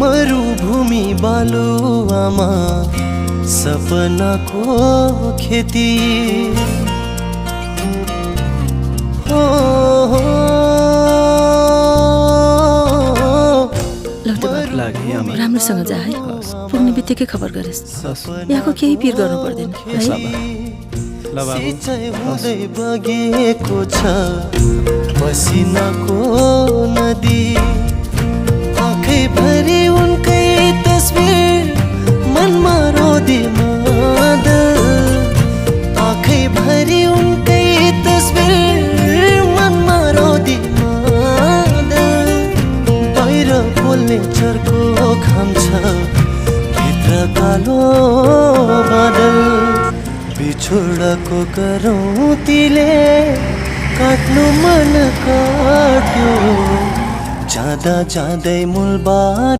मरुभूमि बालुवामा सपनाको खेती हो राम्रोसँग जा है पुग्ने बित्तिकै खबर गरेस् यहाँको केही पिर गर्नु पर्दैन सिँचाइ हुँदै बगेको छ पसिनाको नदी आँखैभरि उनकै तस्बिर मनमा रोदे मादल आँखैभरि उनकै तस्बिर मनमा रोदे मादल बाहिर बोल्ने चर्को घाम छ भित्र कालो बादल बिछोडको करौँतीले काट्नु मन काट्यो जाँदा जाँदै मूलबाट